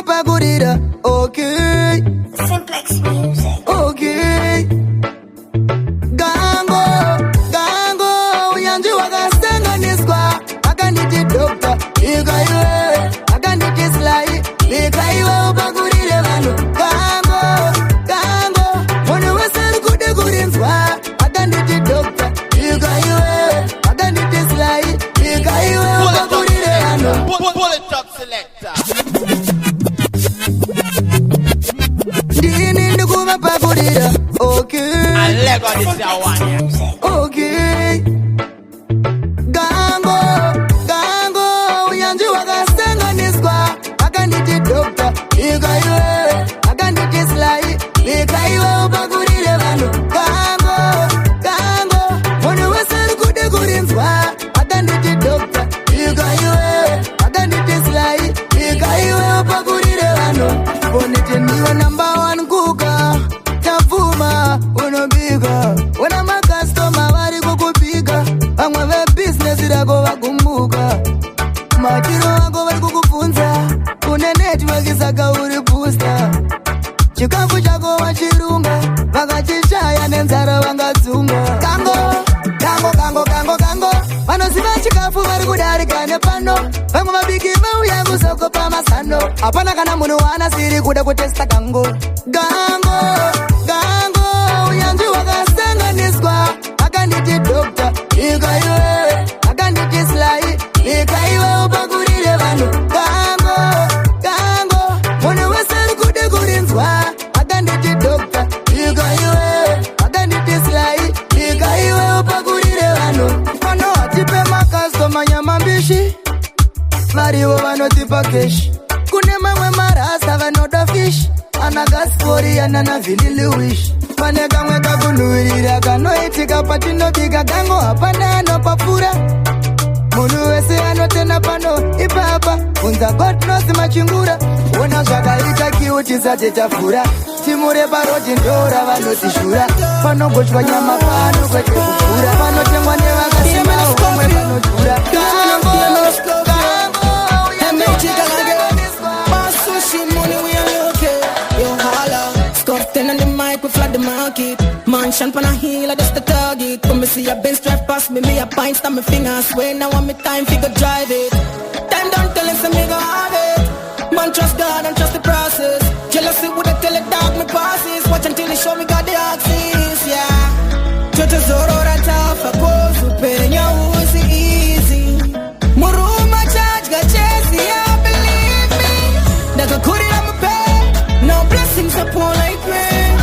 pagurira. Okay. Simplex Music. Okay. Gango, uyanji wakasenganiswa. Akaniti doctor, ikaiwe. Akaniti slide, ikaiwe upagurire vanhu. Gango, munu weseri kude kurinzwa. Akaniti doctor, ikaiwe. Akaniti slide, ikaiwe upagurire vanhu. Pull it up, selector. Dini ndikuva pagurira. Okay. I leg on this one. Okay. Gango, uyanji wakasenganiswa. Akaniti doctor, ikaiwe. Akaniti slide, ikaiwe upagurire vanhu. Gango, munu weseri kude kurinzwa. Akaniti doctor, ikaiwe. Akaniti slide, ikaiwe upagurire vanhu. Bonete ndiwe number 1 kuka. Tafuma, unobika. Una makastoma vari kukupika. Vamwe vebusiness rako vakumbuka. Matiro wako vari kukufunza. Une network saka uri booster. Chikafu chako wachirunga. Vakachishaya nenzara vangadzunga. Gango. Vanoziva chikafu vari kudarika nepano. Vamwe vabiki vauya kusoko pamasano. Hapana kana munhu waanasiri kuda kutesta gango. Uyanji wakasenganiswa. Akaniti doctor, ikaiwe. Akaniti slide, ikaiwe upagurire vanhu. Gango, munhu weseri kude kurinzwa. Akaniti doctor, ikaiwe. Akaniti slide, ikaiwe upagurire vanhu. Pano hatipe makastoma nyama mbishi. Varivo vanotipa keshi. Kune mamwe marasta vanoda fish. Anagaspori anana vilili wish. Pane kamwe kakunuirira kanoitika patinobika. Gango hapana anopapura. Munhu wese anotenda pano ipapa. Unza God knows machingura. Ona zvakaita kiu tisati tafura. Timure paroti ndora vanotishura. Panogochwa nyama pano kwete kufura. Panotengwa nevakasema homwe panodhura. Gango. The market mansion pan a heel, that's the target. When me see a Benz drive past me, a pint stab my finger. Swear now I'm me time figure drive it. Time don't tell us me go have it. Man trust God and trust the process. Jealousy would tell it dog me passes. Watch until he show me got the axis, yeah. Jojo zoro rata fa kozu penya uzi easy. Muruma charge ga chase, yeah, believe me. Daga kuri na me pay. No blessings upon like rain.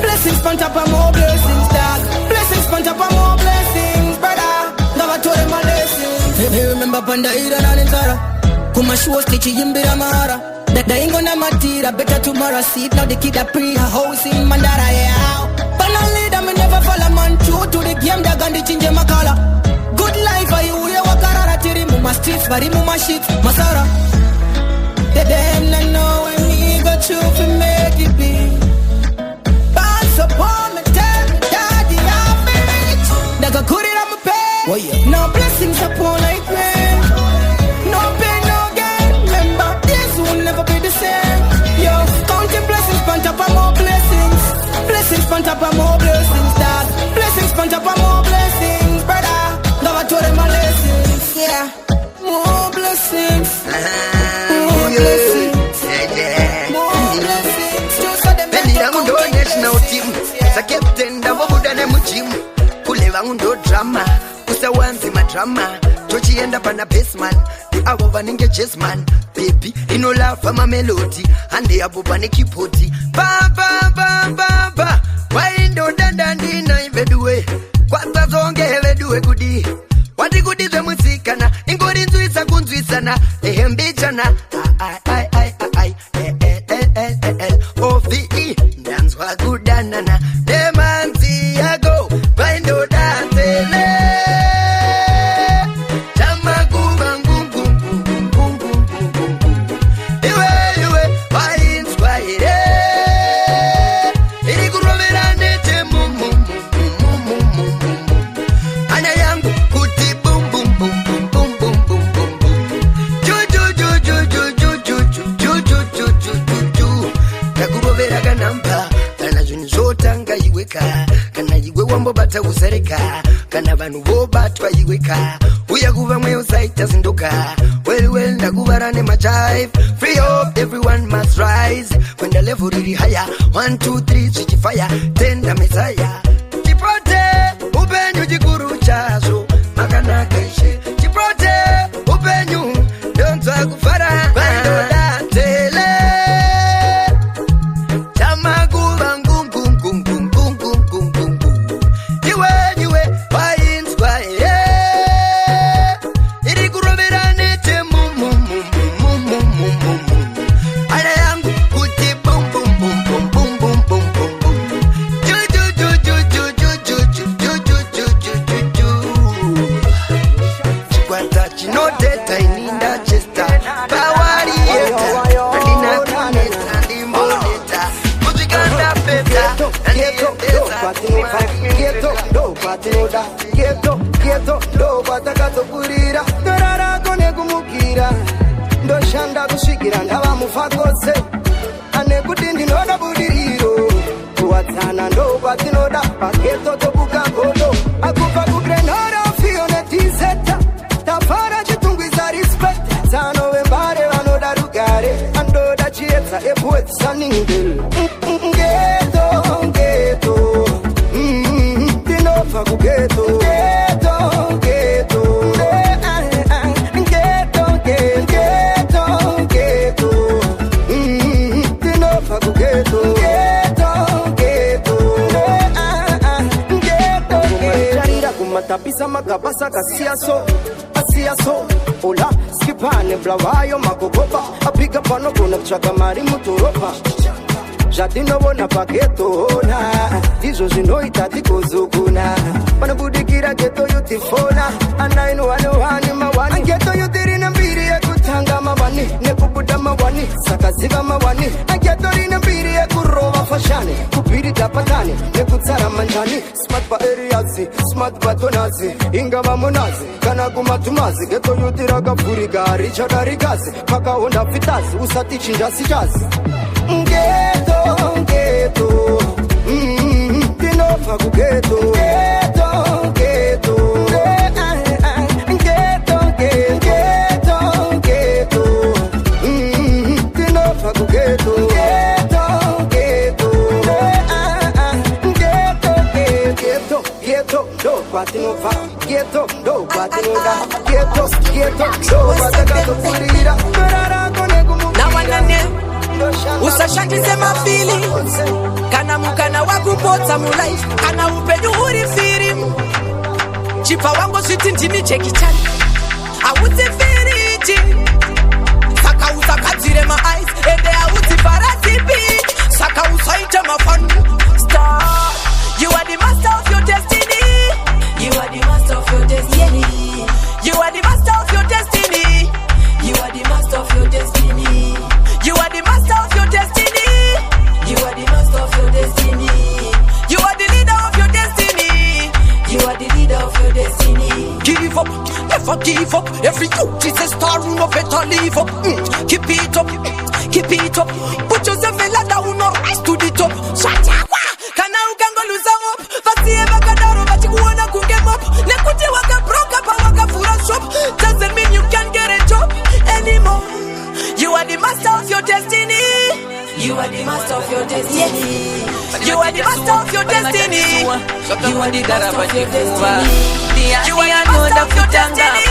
Blessings on top of more blessings, dog. Blessings on top of more blessings, brother. Never told him my lessons. Hey, remember Panda Ida and Zara. Kuma show stitchy Yimbira Mara. That they ain't gonna matira. Better tomorrow see it. Now they keep that pre house in Mandara, yeah. But now later me never follow man. True to the game, they're gonna change my color. Good life, I you hear what Karara Tiri Muma streets, but Muma shit, Masara. They them not know when me got you to make it big. Support me, tell me, daddy, I'm rich. Daga kuri na me pay. No blessings upon like rain. No pain, no gain. Remember, this will never be the same. Yo, counting blessings, on top of more blessings. Blessings, on top of more blessings, dad. Blessings, on top of more blessings, brother. Never told them my lessons, yeah. More blessings. More blessings. More blessings. Just for them. National team, sa captain da wabuda ne mujimu. Kule vangundo drama, usawanzi madrama. Tochienda pana baseman, the abo vaninge jazzman. Baby, ino laugh ama melody, ande abo bane kipoti. Ba, waindo dandandi na ivedue. Kwata zonge hevedue kudi. Wati kudi ze musikana, ingori nzuisa kunzuisana. Ehembichana, ai. OVE, dance wa kudanana. Demanzi yago, waindo dancele. usaita uzereka kana vanhu vobatwa iweka uya kuva mwe usaita zinduka well ndakuvara nemajive free up everyone must rise kwenda level riri higher 1 2 3 zvichifire tenda messiah chipote upenyu chikuru chazvo makanaka ishe chipote upenyu donzwa kufara vandoda tele chamakuva iwe wainzwa iri kurovera nete ana yangu kuti bum bum bum bum bum bum bum bum bum chikwata chinoteta ininda chesta pawarieta andina kuneta ndimboneta kuzvikanda peta Ghetto, do kwatakatokurira ndorarako nekumukira ndoshanda kusvikira ndava mufakose ane kuti ndinoda budiriro kuwadzana ndo kwatinoda pageto tobuka godo akupa kugrenora fione tizeta tafara chitungwiza respect zanove mbare vanoda rugare andoda chiedza epuwetsaningel Ghetto ndinobva kugeto matapisa magabasa kasiaso ola skipane blavayo magogopa apiga pano kuna kuchaka mari mutoropa zvatinovona pagetona ndizvo zvinoita tikozogona panobudikira geto yutifona anainowanowani mawani geto yutirina mbiri yekutanga mawani nekubuda mawani saka ziva mawani ageto rina mbiri yekurova fashani kubhirida patani nekutsara manjani smart paeriazi smart batonazi ingava munazi kana kumatumazi geto yutiragavhurika richadarikazi pakaonda fitazi usati chinjasichazi Ghetto, ndinobva kugeto ndinobva kugeto ndo kwatinobva geto ndo kwatinoda geto ndo kwatakatokurira ndorarako nekumukira usashandise mafili kana mukana wakupotsa mulaife kana upenyu uri firimu chipa wangu sviti ndini chekichani haudzifiriti saka usagadzire maaice ende haudzifarasipi saka usaite mafanu star you are the master of your destiny you are the master of your destiny you are the master of your destiny you are the master of your destiny you are the master of your destiny. You are the master of your destiny. You are the leader of your destiny. You are the leader of your destiny. Give up, never give up. Every youth is a star, who no better live up. Keep it up, keep it up. Put yourself in ladder, who no rise to the top. Shachakwa, kana ukango lose up. Fasi eva kadaro, bachi kuona kugem up. Nekuti waka broke up, waka fura shop. Doesn't mean you can't get a job anymore. You are the master of your destiny. You are the master of your destiny. You are the master of your destiny. You are the master of your destiny. You are the master of your destiny.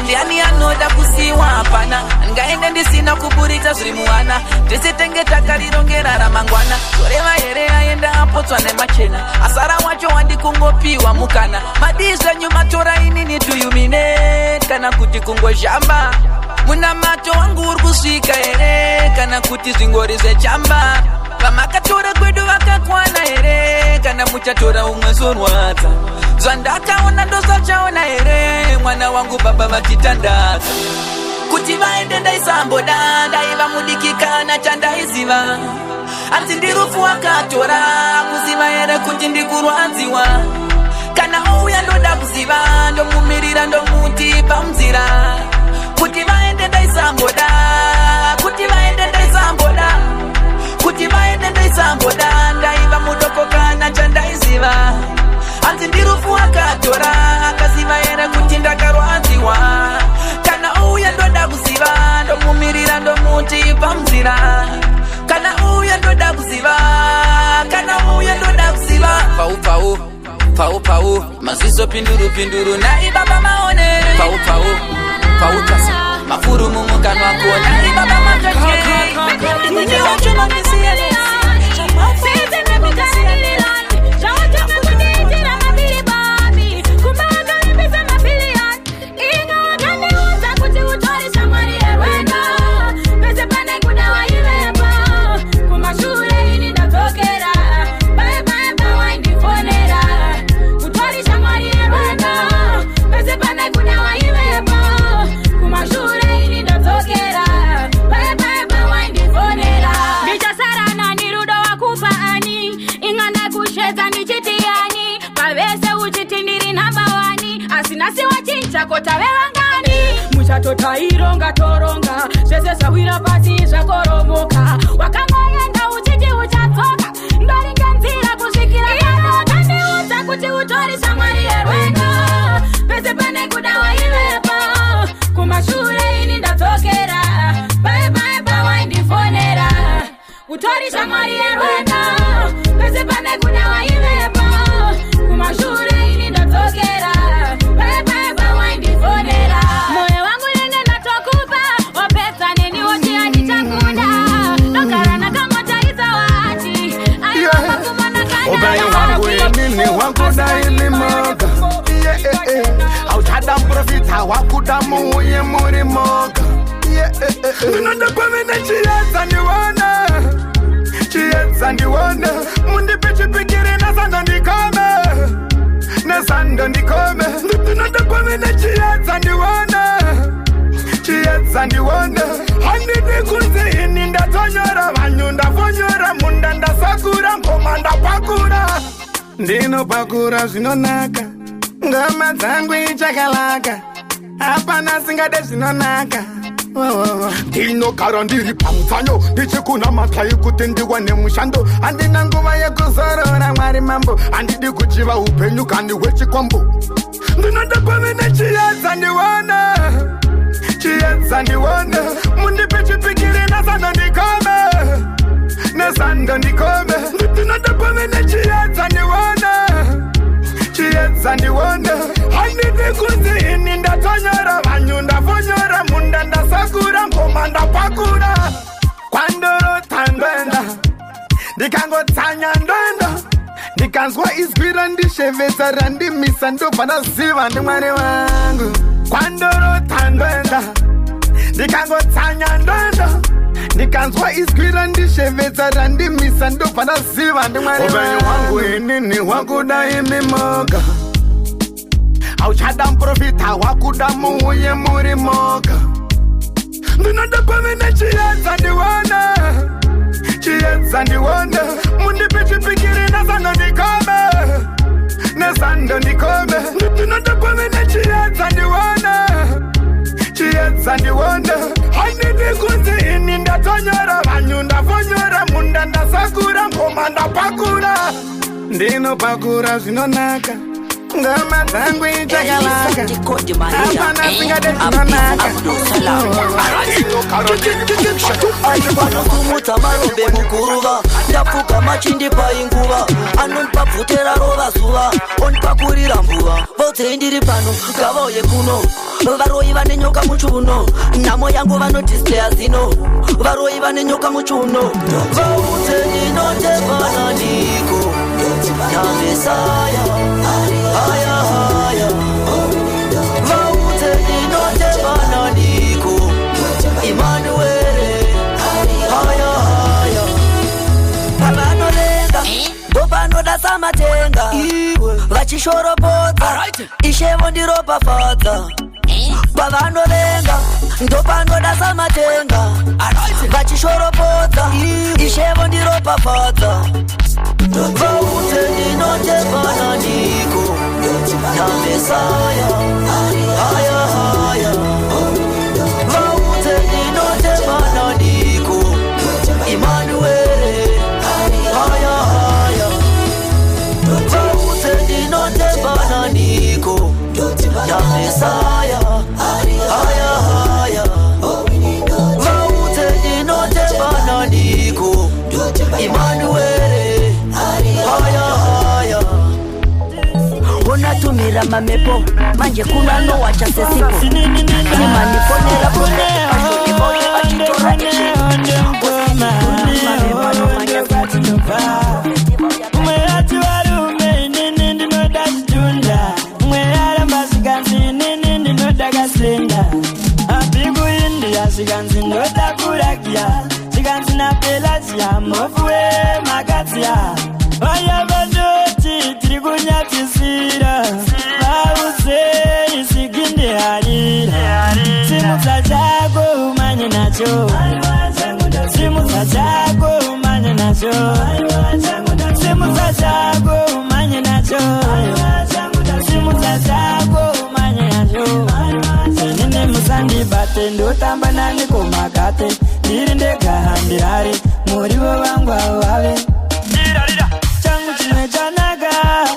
Ndiani anoda kusiwa hapana ngaende ndisina kuburita zvirimuwana ndese takarirongera ramangwana toreva here aenda apotswa nemachena asara wacho wandikungopiwa mukana madizvenyu matora inini tuyumine kana kuti kungozhamba muna mato wangu uri kusvika here kana kuti zvingori zvechamba vamakatora kwedu vakakwana here kana muchatora umwe zorwadza zvandakaona ndozvachaona here mwana wangu baba vachitandadza kuti vaende ndaisamboda ndaiva mudikikana chandaiziva asi ndirufu wakatora kuziva here kuti ndikurwadziwa kana ouya ndoda kuziva ndomumirira ndomuti pamunzira kuti vaende ndaisamboda kuti vaende ndaisamboda kuti vaende ndaisamboda ndaiva mudoko kana chandaiziva anzi kumbira kana uya ndoda kuziva kana uya ndoda kuziva pau mazizo pinduru na ibaba maone pau tasa mafuru mumukanwa kuona ibaba matoke ndini wachuma misiele Muchatota ironga toronga Sese sawira pasi zakoromoka Wakangoyenda uchiti uchatoka Ngaringa nzira kushikira Ino tani uta kuti utori samari erwenga Pese pane kudawa ilepa Kumashure ini ndatokera Bye waindifonera Utori samari erwenga Pese pane kudawa ilepa Kumashure ini ndatokera Bye waindifonera Nini wakuda ilimoga Auchada mprofita wakuda muye muri moga Nunanda kwa mene chieza ndiwana Mundi pichi pikiri na sanda ndikome Nunanda kwa mene chieza ndiwana Handi nikunzi ini ndatonyora Vanyunda vonyora munda ndasakura Mkomanda pakura Ndino pakura zinonaka Ngoma zangu ichakalaka Hapana singade zinonaka Dino karandiri pamutsanyo Ndichikuna matai kutendiwa nemushando Andina nguva yekuzorora mwari mambo Andidi kuchiva upenyu kandi wechikwambo Ndinoda kwamene chiedza ndiwana Mundi pichi pikiri nasanda ndikome Ndinoda kwamene chiedza ndiwana Handidi kunzi ini ndatonyora Vanyunda vonyora munda ndasakura Mkomanda pakura Kwandoro tandwenda Ndikangotsanya ndwenda Ndikanzwa izwira ndishevedza randimisa ndobva ziva ndimwari wangu Kwandoro tandwenda Ndikangotsanya ndwenda Ndikanzwa izwira ndishevedza randimisa ndobva ziva ndimwari wangu Inini wakuda imimoga Auchada mprofita wakuda muye muri moga Ndinoda kwamene chiedza ndiwana Mundi pichi pikiri na sanda ndikome Ndinoda kwamene chiedza ndiwana Handidi kunzi ini ndatonyora Vanyunda vonyora munda ndasakura Mkomanda pakura Ndino pakura zinonaka Ngoma zangu ichakalaka Hapana singade zinonaka Alipano kumuta marombe mukuruva Ndafuka machindi painguva Anonipa putera rova suva Onipa kurira mbuva Vote indiri pano Kavoye kuno Varoi vane nyoka muchuno Namo yangu vano displaya zino Varoi vane nyoka muchuno Vote ninote vananiko Nyamesaya Haya Vaute ninote vananiko Emmanuel Haya Pavano lenga Bopano da samatenga Vachishorobota Ishevo ndiropa fata Pavano lenga Ndopano da samatenga Vachishorobota Ishevo ndiropa fata Vaute ninote vananiko Nyamesaya Haya Vaute ninote vananiko Emmanuel Haya Vaute ninote vananiko Nyamesaya Haya Vaute ninote vananiko Emmanuel haya unatumira mamepo manje kuna no wacha sesipo imani ponera Siganzi no takurakia, siganzi na pelasia, mofue magatia. Oya badoti, trigunya tisira, bause isiginde harira. Simu zajago umanye nacho, simu zajago umanye nacho, simu zajago umanye nacho, simu zajago umanye nacho. Nene musandi bate ndo tamba nani komakate ndirinde gahandirare muri bo bangwa wawe changu chine chanaga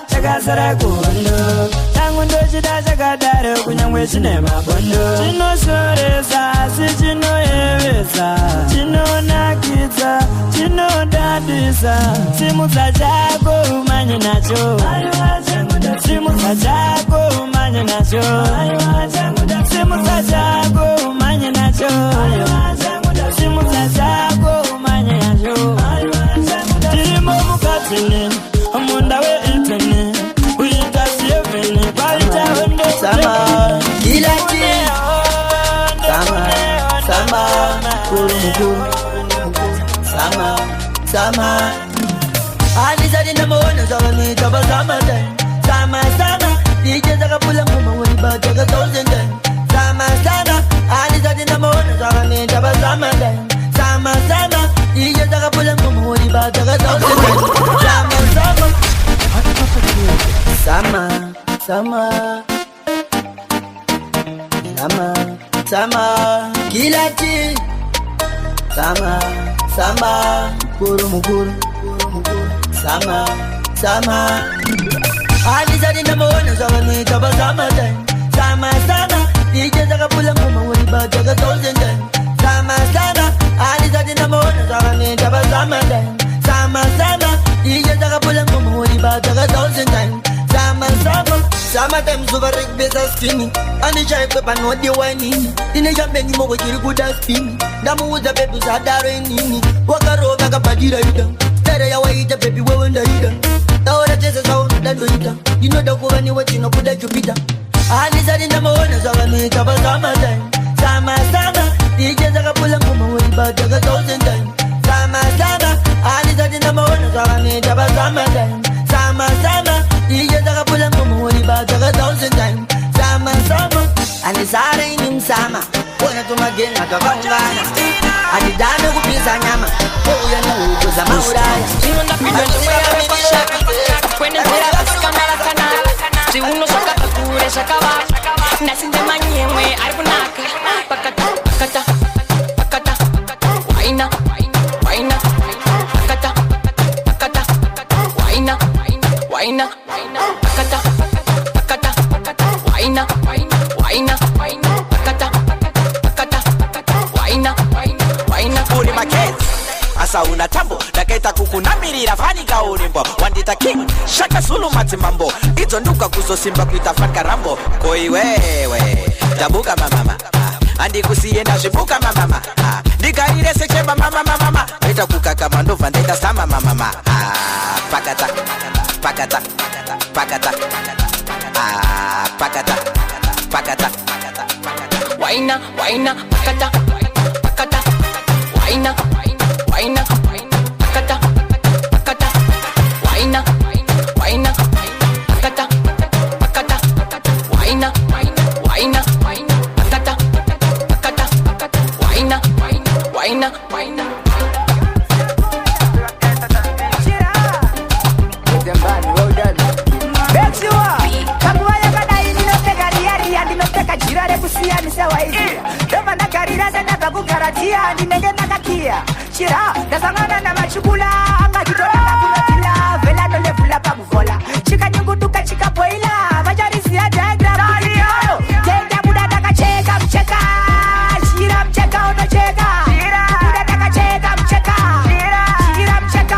chakasara kuhondo changu ndo chida chakadare kunyangwe chine mabondo chinosoresa asi chinoyevesa chinonakidza chinodadisa simudza chako umanye nacho simudza chako umanye nacho simudza chako umanye nacho simudza chako umanye nacho tirimo mukatini munda weitini uita sieveni kwaita hondo sama kilachi sama kurumukuru sama Anizadi na mwana zaka nitaba sama den sama DJ zaka pula mama waniba jaga thousand den sama Anizadi na mwana zaka nitaba sama den sama DJ zaka pula mama waniba jaga thousand den sama kilachi sama kurumukuru sama Anizadi na mwana zaka nitaba sama den sama DJ zaka pula mama waniba jaga thousand den sama Anizadi na mwana zaka nitaba sama den sama DJ zaka pula mama waniba jaga thousand den sama time over besa skinny Anisha kwepa no di wine Inesha mbengi mogo kiri kuda spin Damu uza bebu za daro nini Wakaroga kapajira ida Tere ya waita baby wewe nda ida Taora chesa sao dando ida Inoda kuwa ni wachino kuda jupita Anisadi na mawana zawa ni taba sama time Sama DJ zaka pula ngoma waniba jaga thousand time Sama Anisadi na mawana zawa ni taba sama time Sama DJ zaka pula ngoma waniba jaga thousand time Sama Anisare ni msama Wana tumagena kakangana Anidame kupisa nyama Oya na ugo za mauraya Sinonda pido ni wewe mibisha Kwene zera kasika marakana Si uno soka takure shakawa Nasinde manyemwe arkunaka Pakata Waina Pakata Waina Pakata Waina Uri makezi asa una tambo ndakaita kukunamirira fanika urimbo wandita king shaka sulu matimambo idzo nduka kuzosimba kuita fanka rambo koi wewe tabuka mama andikusiye ndazvibuka mama ndigarire sechemba mama ndaita kukaka mandova ndaita sama mama pakata Waina pakata Waina pakata Waina pakata Waina pakata Waina Chira, dasangana na machukula anga kitora na kunatila vela dole fula pa kuvola chika nyungutuka chika poila majarisi ya diagram tenda muda taka cheka mcheka chira mcheka unacheka muda taka cheka mcheka chira mcheka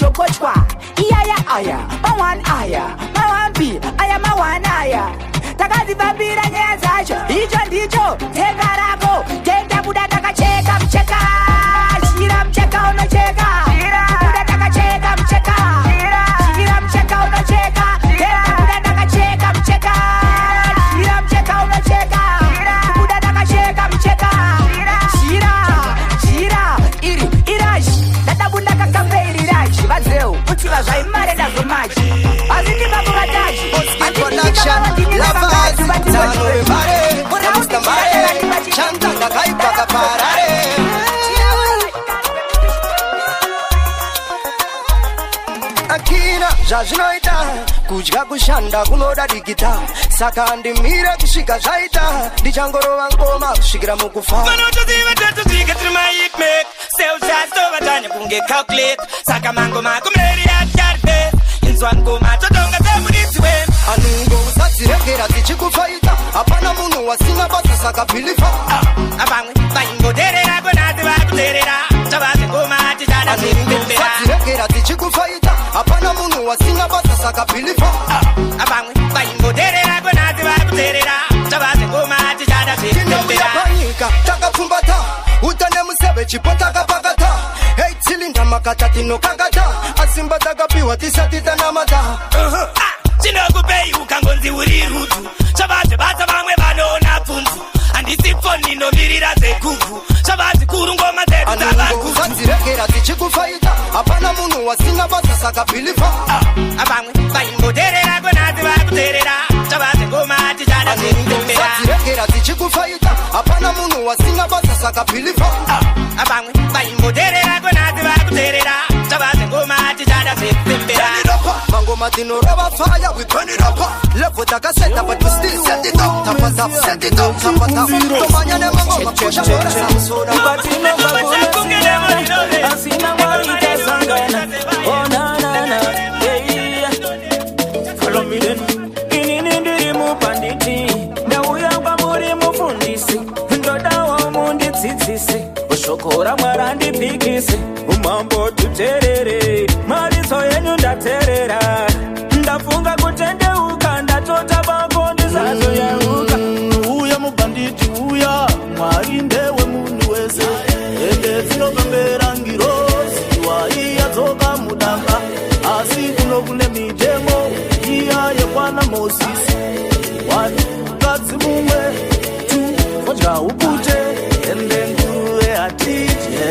chokochwa. Iyaya aya, mawan aya, mawan bi, aya mawan aya. Takazi babira nyezacho, icho ndicho, teka rako. Tenda buda takacheka mcheka. Shira mcheka unacheka. Buda takacheka mcheka. Shira mcheka unacheka. Tenda buda takacheka mcheka. Shira mcheka unacheka. Buda takacheka mcheka. Shira iri irashi. Dada bunda kakambe iri rashi. Bazeo, uchiva zvaimare nazo machi. Aziti babu katashi. Production, lovers, Tano Mare, Mr. Mare, Chanta Nakaipa Kaparare. Akina, Jajnoita, Kujga Kushanda, Kunoda Digita, Sakandi Mira Kishika Jaita, Dijangoro Angoma, Shigra Mukufa. To get through my hip make, sell just over time, you can get calculate. Sakamango Makumeri at Yarpe, in Swankoma, Todonga, Tamunis. Anungo Satsirekera Tichikufaita, Apana Munu was in about the Sakapilifa. Abang, Bango Terra, Bonata, Terra, Tabasco Matita, Anungo Satsirekera Tichikufaita, Apana Munu was in about the Sakapilifa. Abang, Bango Terra, Bonata, Terra, Tabasco Matita, Panika, Takapumbata, Utane Musebe, Chipotaka Pagata, 8 cylinder Makatati no Kagata, Asimba Tagapiwa Tisatita Namata. Chinokupe ukangonzi uri rutu Chabate bata vamwe vanona pumfu Andisi foni no mirira zekufu Chabate kurungoma zetu tabakufu Anungo Satsirekera Tichikufaita, Apana Munu wasina basa Sakapilifa. Abangwe, Baimbo Terera, Bonati Baku Terera Chabate Goma Tijada Anungo Satsirekera Tichikufaita, Apana Munu wasina basa Sakapilifa. Abangwe, Baimbo Terera, Bonati Baku Terera Chabate Goma Tijada Pempera. Mango Matino rubber fire, we burn it up. Level taka set up, but we still set it up. Tap it up, set it up, tap it up. Tomanya ne mango, makusha bora samsona. Batino bakuna asina marita sangana. Oh na na na, yeah. Follow me then. Inini ndiri mupanditi, ndauya muri mufundisi. Ndoda wa mundi tsitsisi, ushokora mwarandi bikisi. Umambo tuterere, mariso yenyu ndaterera. Ndafunga kutendeuka, ndatota bakondi zazo yeuka. Uya mubanditi uya, mwari ndewe munhu wese. Ende dzinopembera ngirozi, waiya dzoka mudanga. Asi kuno kune mitemo, iya yekwana Mosisi. Wani mukadzi mumwe, tu fodya upute, ende nguruve atidye.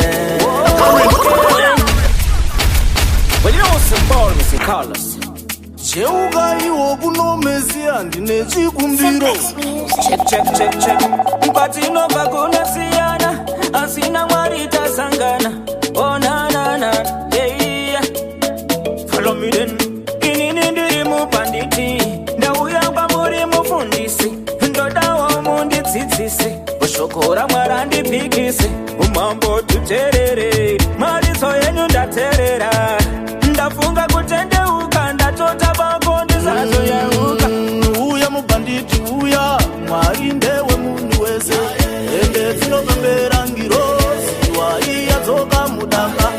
Well, you know some ball, Mr. Carlos. Cheuka iwo kuno mesi andine chikumbiro. Check. Batino bakuna siyana, asina marita sangana. Oh na na na, yeah. Follow me then. Inini ndiri mupanditi, ndauya muri mufundisi. Ndoda wa mundi tsitsisi, ushokora mwarandi bikisi. Umambo tuterere, mariso yenyu ndaterera. Ndafunga kutendeuka, ndatota bakondi zazo yeuka. Uya mubanditi uya, mwari ndewe munhu wese. Ende dzinopembera ngirozi, waiya dzoka mudanga.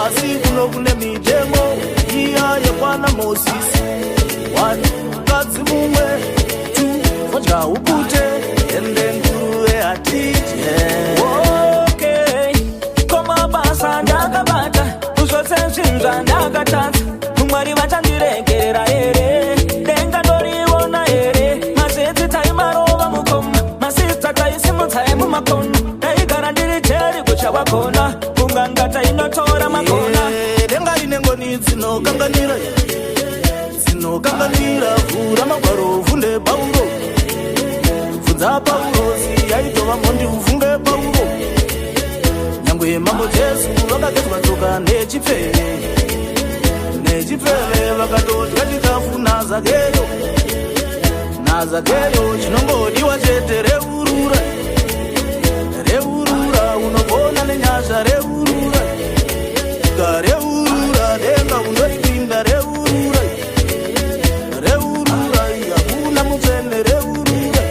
Asi kuno kune mitemo, iya yekwana Mosisi. Wani mukadzi mumwe, tu fodya upute, ende nguruve atidye. Okay, koma basa ndakabata, uzvose zvinhu ndakatanza. Mwari vachandiregerera here, denga ndoriona here. Mazetsi taimarova mukoma, masista taisimutsai mumakona. Taigara ndiri jeri kucha wakona, kunganga tainotora makona. Denga rine ngoni dzinokanganira, dzinokanganira. Vhura magwaro ufunde Paulo, bvunza Paulo yaitova mondi ufunge Paulo. Nyangwe mambo Jesu vakagezwa tsoka nechipfere, nechipfere vakatodya chikafu naZakeyo. naZakeyo chinongodiwa chete reurura, reurura unogona nenyasha reurura. Reurura denga undoripinda reurura, reurura hakuna mutsvene reurura.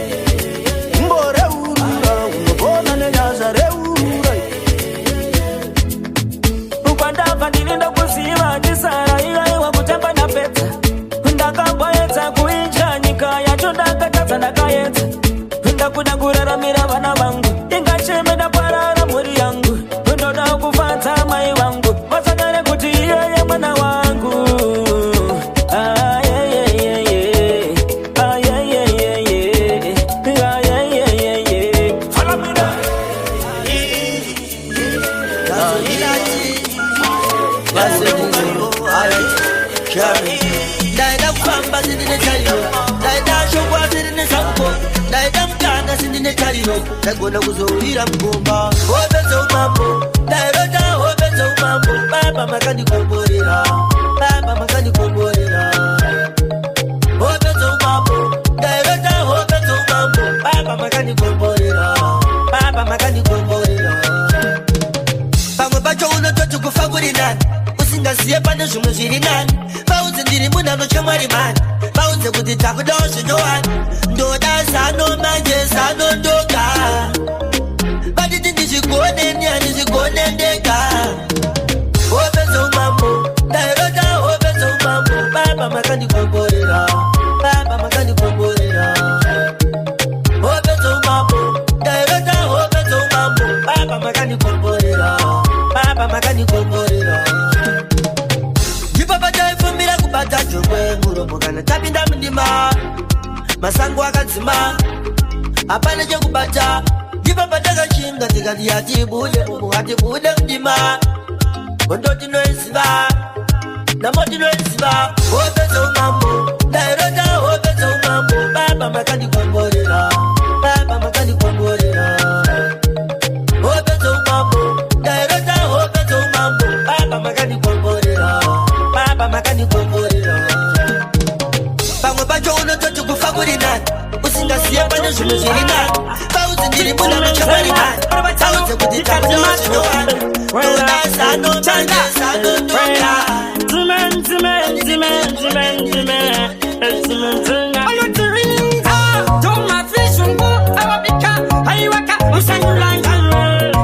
Mbo reurura unogona nenyasha reurura. Ukwandabva ndiri ndakuziva ndisa Mira vana vangu ingachemeda parara muri yangu ndoda kufanza mai wangu wasagare kuti yeye mwana wangu Ndagona kuzohira mgomba Hobezo umambo Dairota hobezo umambo Baba makani komborera Baba makani komborera Hobezo umambo Dairota hobezo umambo Baba makani komborera Baba makani komborera Pamwe bacho unototu kufaguri nani Usingasiye pande shumu ziri nani Bauze ndiri muna no chamari mani Bauze kuti takudoshi njoani Ndoda sano manje sano ndoka Baditi nishikone nyani nishikone ndeka Hobezo umambo Dairota hobezo umambo Baba makani komborera Baba makani komborera Hobezo umambo Dairota hobezo umambo Baba makani komborera Baba makani komborera Jipapa jaifumira kubata jokwe Muropo kana tapinda mndima Masangu wakazima Apane chokubata Jipapa daga chinga Tikati yati bude Umuhati bude mdima Kondoti noisiba Namoti noisiba Hobezo umambo Dairota hobezo umambo Baba makani komborera Baba makani komborera Hobezo umambo Dairota hobezo umambo Baba makani komborera Baba makani komborera Pamwe bacho unototu kufaguri nani Usingasiye pande shumu ziri nani Bauzi ndiri muna no chamari nani Bauzi kuti takudoshi njoani Ndoda sano manje sano ndoka Toma fishungu awabika Haiwaka usangulanga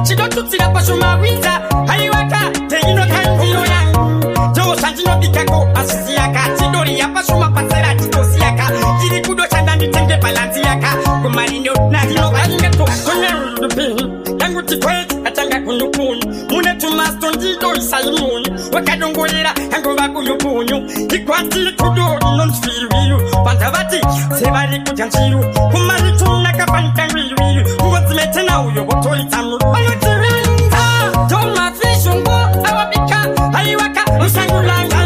Chidotutira pashuma winza Haiwaka teino kandiyo yangu Jo sanjino bikako asisiyaka Chidori ya pashuma pasera chidosiyaka Jiri kudo chanda nitenge balanzi yaka Kumarino na hino kalingeto Konyeru lupini Yangu tikweti atanga kunukunu Mune tumasto ndido isaimuni Wakadongolera yangu bakunukunu Ikwati kudori non-firiwiru Pantavati sebari kujanjiru Kumari tunaka pankangiriwiru Uwazimete na uyo botoli tamuru Toma fishungu awabika Haiwaka usangulanga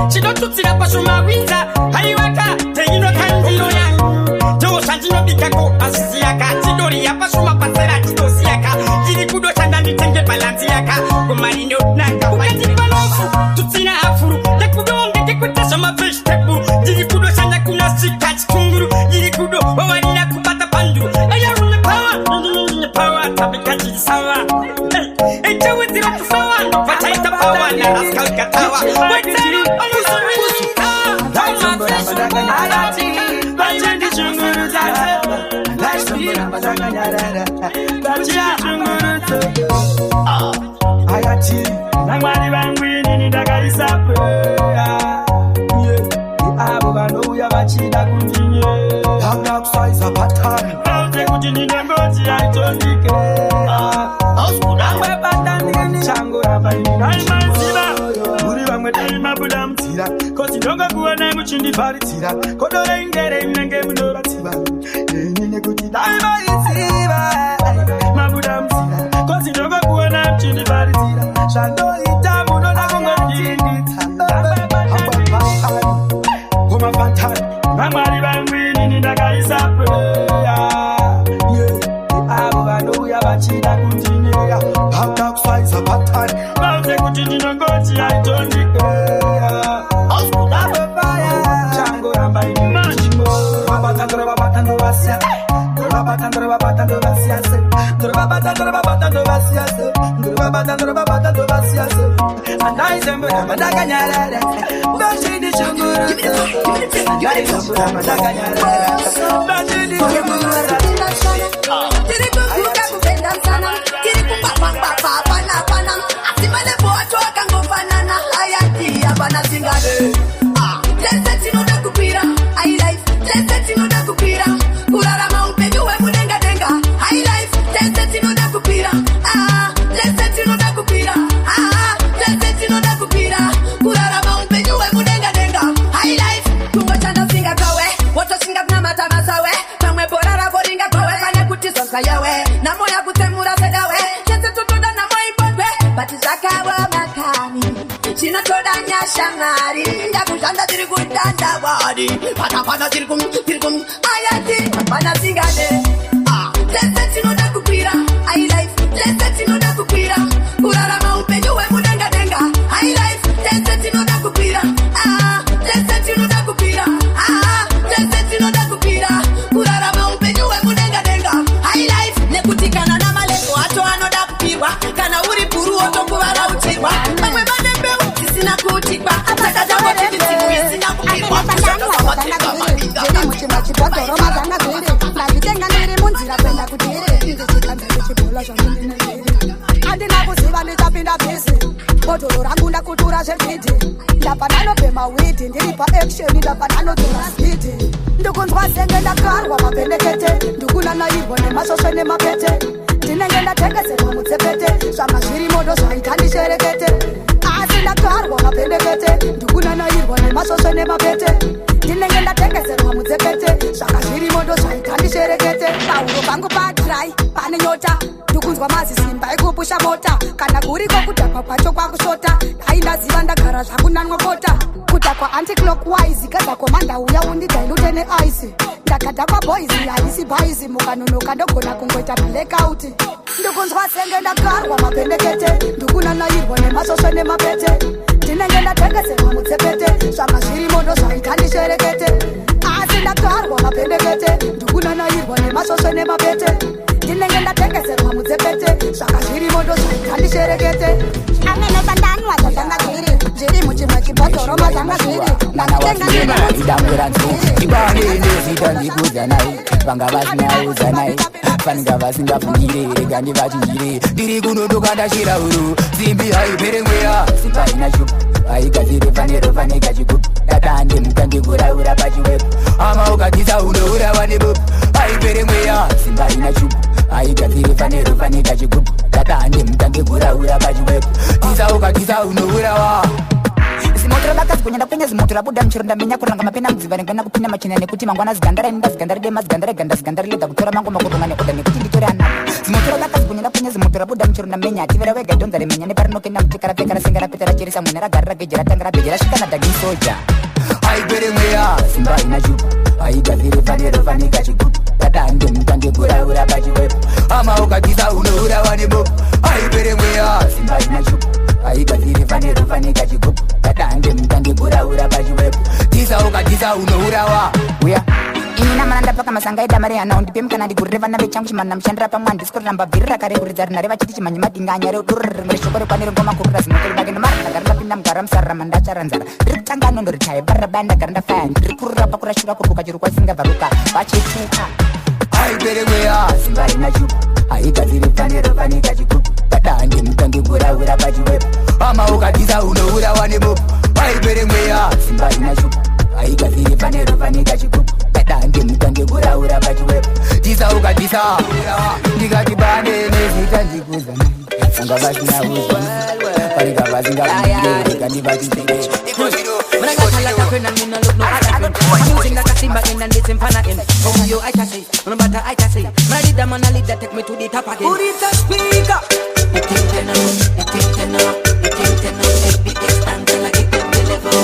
Chidotutira pashuma winza Haiwaka teino kandiyo yangu Jo sanjino bikako asisiyaka Chidori ya pashuma pasera chidosiyaka Jiri kudo chanda nitenge balanzi yaka Kumarino nanga Ukati balofu tutina afuru Yakudonge kekutesha mavegetable Jiri kudo chanda kuna sika chikunguru Jiri kudo wawarina kubata panduru Ayarune power Tabika jiri sawa Echa wezira tusawa Fata ita power na raskalka tawa Weteri olusuri Toma feshu Alati Bajendi chunguru zate Bajia chunguru zate Ayati Nangwani bangwini nidagaisape Abo banoya bachida kundinye Tanga kusaiza patani Baute kujinine ngozi ya itondike Angwe batani chango rabaini Naimanziba Uri bangwe daima buda mtira Kosi ndonga kuwana mchindi paritira Kodore ingere imnenge mnora tiba Nine kuti daima itiba Mabuda mtira Kosi ndonga kuwana mchindi paritira Shando itamu nona kungo mjindita Kuma fantani Mangwari bangwini nidagaisape Abo banoya bachida kundinya Haka kusaiza patani Baute kutindina ngozi ya itondike Oskuda bebaya Chango ramba ini manjimo Babatandra babatandra basya Babatandra babatandra basya Babatandra babatandra basya Babatandra babatandra basya Anaizembe na madaganyarara Bashidi chungura Anaizembe na madaganyarara Bashidi chungura Tiri kukuka kupenda sana Tiri kupapapapa pana pana Asimane bocho kangofanana Hayati abana singade Lese tino da kupira I life Lese tino da kupira Kurara maupe juwe munenga denga shamari ndakushanda tiri kutanda wadi patapana tiri kum ayati pana singane tese tinoda kukwira I life tese tinoda kukwira kurarama upenyu wemudenga denga I life tese tinoda kukwira tese tinoda kukwira tese tinoda kukwira kurarama upenyu wemudenga denga I life nekutikana na malengo ato anoda kupirwa kana uri puru otokuvara utirwa mamwe vane mbeu tisina kutikwa takatawote mitimu isina kupirwa jeri muchima chibhodhoro mazanga zviri ndazvitenga ndiri munzira kwenda kutiri ndizvikanzere chibola zvamunenezviri handina kuziva ndichapinda bhizi bhodhoro rangu ndakutura zvegidhi ndabva ndanobhema widi ndiri paeksheni ndabva ndanotora spidi ndikunzwa senge ndakarwa mabhendekete ndikunanairwa nemasoswe nemapete ndinenge ndatengeserwa mutsepete zvanga zviri modo zvaita ndisherekete asi ndakarwa mabhendekete ndikunanairwa nemasoswe nemapete ndinenge ndatengeserwa mutsepete zvanga zviri modo zvaita ndisherekete pauro pangu padry pane nyota ndikunzwa mazisimba ekupusha mota kana kuriko kudhakwa kwacho kwakusota dai ndaziva ndagara zvakunanwa kota kudhakwa anticlockwise gadhakwa mandauya undidailute neaisi ndakadhakwa boisi haisi bhaisi mukanonoka ndogona kungoita blackout ndikunzwa senge ndakarwa mabhendekete ndikunanairwa nemasoswe nemapete ndinenge ndatengeserwa mutsepete zvanga zviri modo zvaita ndisherekete asi ndakarwa mabhendekete ndikunanairwa nemasoswe nemapete ndinenge ndatengeserwa mutsepete zvanga zviri modo zvaita ndisherekete amenesandanwa zvazvanga zviri zviri muchimwe chibhodhoro mazvanga zviri ndikudanaidamuranziibanenezitandikuzanai vanga vasinyauzanai faninga vasingafungire rega ndivachinjire ndiri kunondoka ndashira uru zimbi haipere mweya sipaina shupu haigadzire fanero fanega chigupu datande mukandikuraura pachiwepo ama ukatisa unourawa nebupu haipere mweya simbaina shupu haigadzire fanero fanega chigupu datande mukandikuraura pachiwepo tisa ukatisa unourawa zimotora vakazigonyenda penya zimotora buda mchironda menya kuranga mapena mdziva nengana kupinda machina nekuti mangwana zigandara enda zigandara dema zigandara ganda zigandara leda kutora mango makoronga neoda nekuti nditora anapa zimotora vakazigonyenda penya zimotora buda mchironda menya ativera wega donza remenya neparinokenda mutikara pekara sengara petera cheresa mwene ragarira gejera tanga rabhejera shikana dagi soja haipere mweya simba ina shupa haigadzire fanero fanika chigupu tatande mukandikuraura pachiwepo ama ukatisa unourawa nebopo haipere mweya simba ina shupa haigadzire fanero fanika chigupu tatande mukandikuraura pachiwepo tisa ukatisa unourawa uya ini namananda paka masanga edamari ana undipe mukana ndigurire vana vechangu chimana mushandira pamwe handisikoramba bhiri rakareguridza rinare vachiti chimanye madinga anyare udurure rimwe shoko rekwane rengoma kurura zimotori vake nemari ndagara ndapinda mugara musarara mandacharanzara ndiri kutanga anondoritaye barabaya ndagara ndafaya ndiri kurura pakurashura kuruka chiro kwasingabvaruka vachetuka haipere mweya simba rina shupa haigadzire fanero fanika chigupu tatande mukandikuraura pachiwepo ama ukatisa unourawa nebopo haipere mweya simba rina shupa haigadzire fanero fanika chigupu tatande mukandikuraura pachiwepo tisa ukatisa ndikati bane nezita ndikuzanai vanga vasina uzana panika vasingaereka ndivachizere using like a simba in and it's in pana in. Oh, yo, I can say, no matter I can say. Ready the man, I lead that take me to the top again. Put it a speaker. It ain't enough, it ain't enough, it ain't enough. It be extended like it can deliver.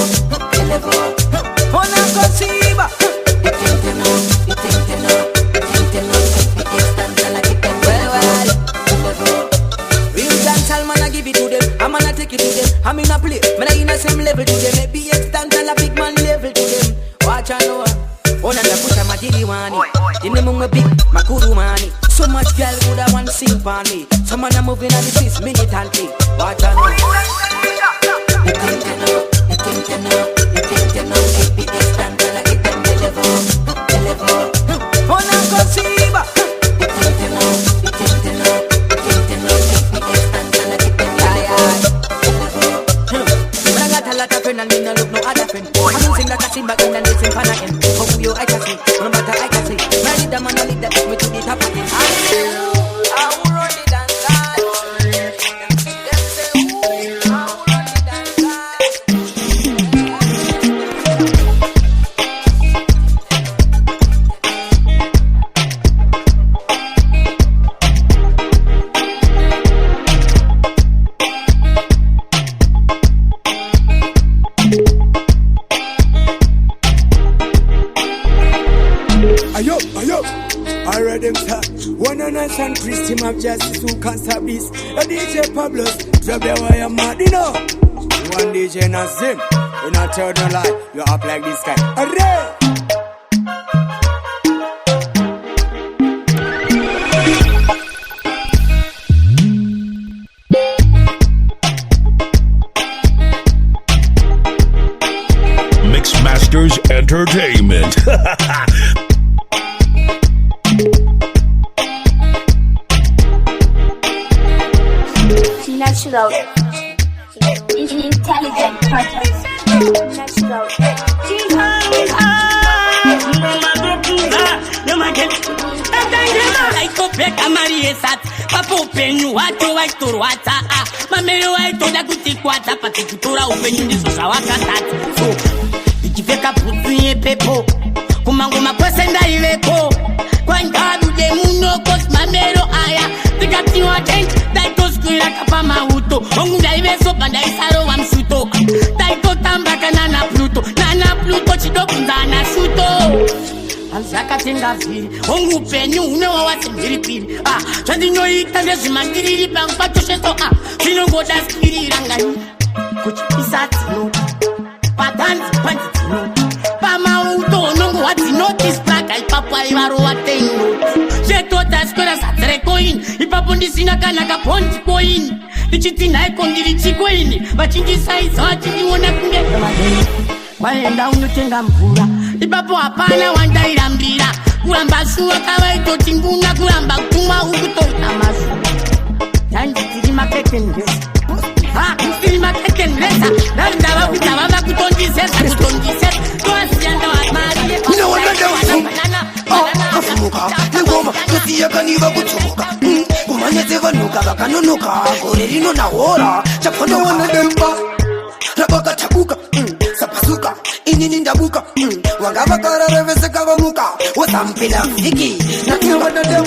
On a consiba. It ain't enough, it ain't enough, it ain't enough. It be extended like it can deliver. Real dancehall man, I give it to them. I'm gonna take it to them. I'm in a play, man, I in the same level to them. It be extended like big man level to them. Watch out now. Ona ndakuta majiriwani ine mumwe big makurumani. So much girl would have one sing for me. Some man are moving at the 6 militantly. Watch out now. It ain't enough, it ain't enough, it ain't enough. It be extended like it can deliver. Ona consiba. It ain't enough, it ain't enough, it ain't enough. It be extended like it can deliver. When I got a lot of friends and me no look no other friend. I'm using like a simba in and it's in pana in. Oh, yo, I can see, no matter I can see. Ready the man, I lead that me to the top again. I will run it and can't stop this. A DJ Pablos, drop the way I'm mad, you know. One DJ Nazim, you not tell no lie. You up like this guy. Hooray! Mixmasters Entertainment. Natural. Intelligent project. Natural. Papo upenyu wacho waitorwadza mamero waitoda kutikwadza patikutora upenyu ndizvo zvawakatata so ndichipfeka bhutsu yepepo kumangoma kwese ndaivepo kwangarude munoko mamero aya tikatiwaten daitoswira kapa mauto ongu ndaiveso pandaisarowa msuto daitotamba kanana pluto chidobvunzana shuto azvakatenga vhiri ongu upenyu unewawati mhiripiri zvandinoita ndezvimandiriri pangu patosheso zvinongoda sikirira ngai kuchipisa dzino patanzi panzi dzino pamauto unongo wadzinotisipraga ipapo aivarova tenoti zvetodaswera zadzerekoini ipapo ndisina kana kabhondi koini ndichiti nhaiko ndiri chikoini vachindisaidza vachindiona kunge waenda unotenga mvura ipapo hapana wandairambira kuramba shuwa kavaitoti nguna kuramba kutumwa ukutoita mashuwa yanditiri makekenresa kusiri makekenresa ndava kuita vava kutondisesa toasiyanda vamariakafumuka nengoma tosiyakaniva kutsomoka kumanyetse vanhuka vakanonoka gore rino nahora chapandawana demba rabakatabuka sapasuka inini ndabuka wanga vakarareveseka vamuka wosampela vhiki natiwadadem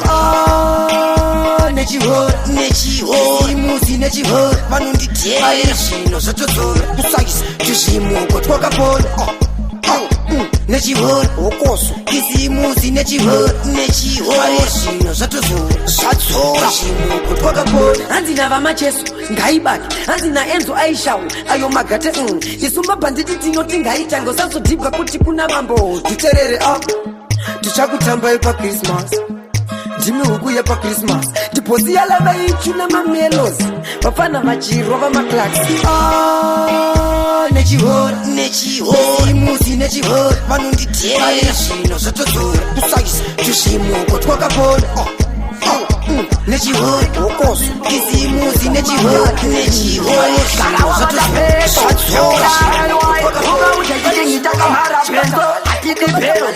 nechihoimusi nechihor vanonditera zvino zvatodzora kusaisa tuzvimoko twakapona nechihor wokoso isimusi nechihor zvino zvatozora zvadzora zvimoko twakapona hanzi navamacheso ngaibaki hanzi naenzo aishawo ayo magate isumba bhanditi tinoti ngaitange usazodhibha kuti kuna mambo titerere tichakutambai pakrismas ndimi huku yepakrismas ndiposi yalava ichuna mamelos vafana vachirova maklaksi nechihoimusi nechihor vanonditera zvino zvatodzora kusaisa tuzvimoko twakapona nechihor wokoso isimusi nechihor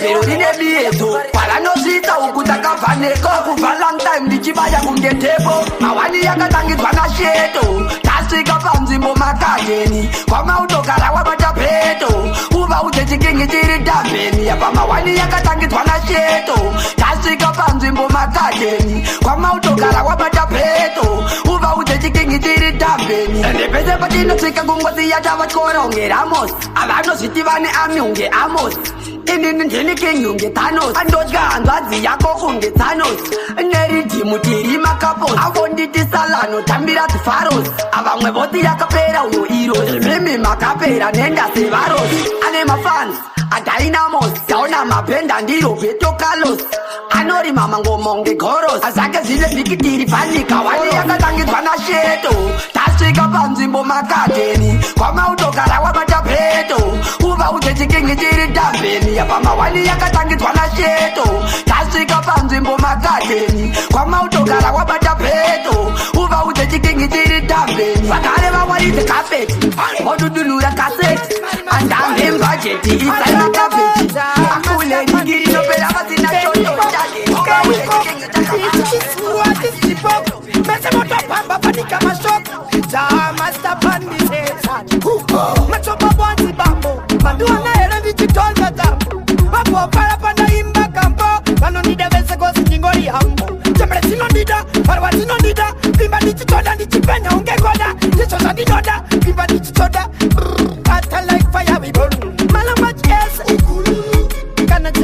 pero rine bieto paranozita ukutakavhaneko kuvalentime ndichibaya kungetepo mawani yakatangidwa nasheto tasvika panzvimbo makadeni kwamautogara wamatapeto uva udze chikingi chiri dhambeni yapa mawani yakatangidwa nasheto tasvika panzvimbo makadeni kwamautogara wamatapeto uva udze chikingi chiri dhambeni ende pese patinosvika kungozi yatavakorongera amos avanozviti vane ami unge amos inini ndini king unge thanos andotya hanzvadzi yako unge thanos neridhimu tiri makapos avonditi salano tambira dzifaros avamwe voti yakapera uyo iros rimi makapera nenda sevaros ane mafans adynamos taona mabhenda ndiro beto carlos anorima mangomonge goros azake zvine bhikitiri panika wani yakatangidzwa nasheto tasvika panzvimbo makadeni kwamautogara wamatapeto uva udze chikingi chiri dhambeni yapa mawani yakatangidzwa nasheto tasvika panzvimbo makadeni kwamautogara wamatapeto uva udze chikingi chiri dhambeni vagare vawaridze kapeti vodudunura kaseti andambe bhajeti isainakapeti akuleningiriinopera vasina choto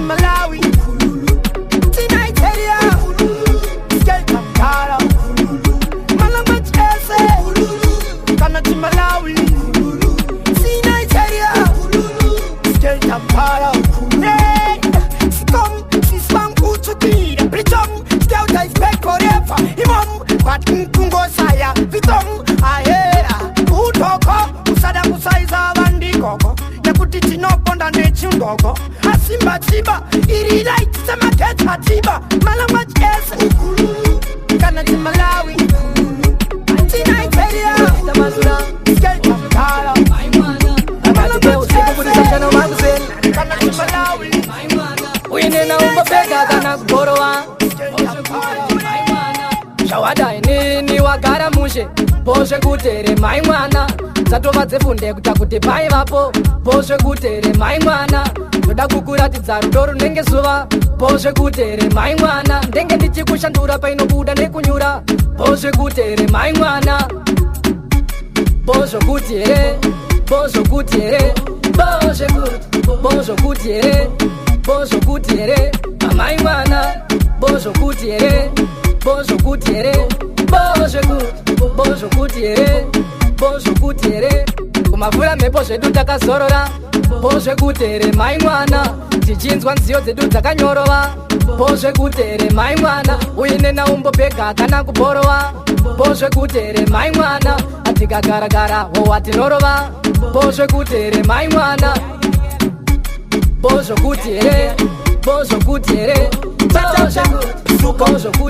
Malawi, tonight area, Skelton Kara, gogo asimba tiba iri light sama keta tiba malama chesa kana timalawi Nigeria tamazura skate kala amate usiku kulisana magazine kana timalawi wine na umbega kana gorowa shawada nini wagara mushe boshe kutere mai mwana zatova dzefunde kuta kuti pai vapo boshe kutere mai mwana ndoda kukuratidza rudo runenge zuva boshe kutere mai mwana ndenge ndichikushandura painobuda nekunyura boshe kutere mai mwana boshe kutere boshe kutere boshe kutere boshe kutere mai mwana boshe kutere boshe kutere boshe kutere boshe kutere kumavura mhepo zvedu takazorora boshe kutere mai mwana tichinzwa nziyo dzedu dzakanyorova boshe kutere mai mwana uine naumbopega kana kuborova boshe kutere mai mwana atikagaragara wowatinorova boshe kutere mai mwana boshe kutere boshe kutere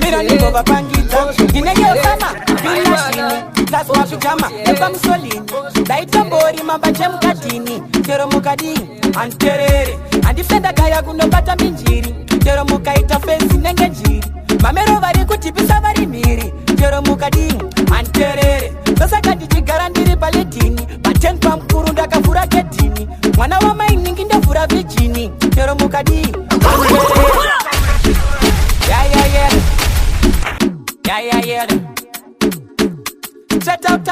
Miranivo vapangita Ginegeosama Vilashini Laswa pijama Eva msolini Daita bori mabache mkatini Kero mukadini Anterere Andifenda gaya kunobata minjiri Kero mukaita fensi nenge jiri Mamero vari kutipisa vari miri Kero mukadini Anterere Sasa kati chigarandiri paletini Paten pa mkuru ndaka fura ketini Mwana wa mainingi ndafura vijini Kero mukadini Anterere Yeah. Set out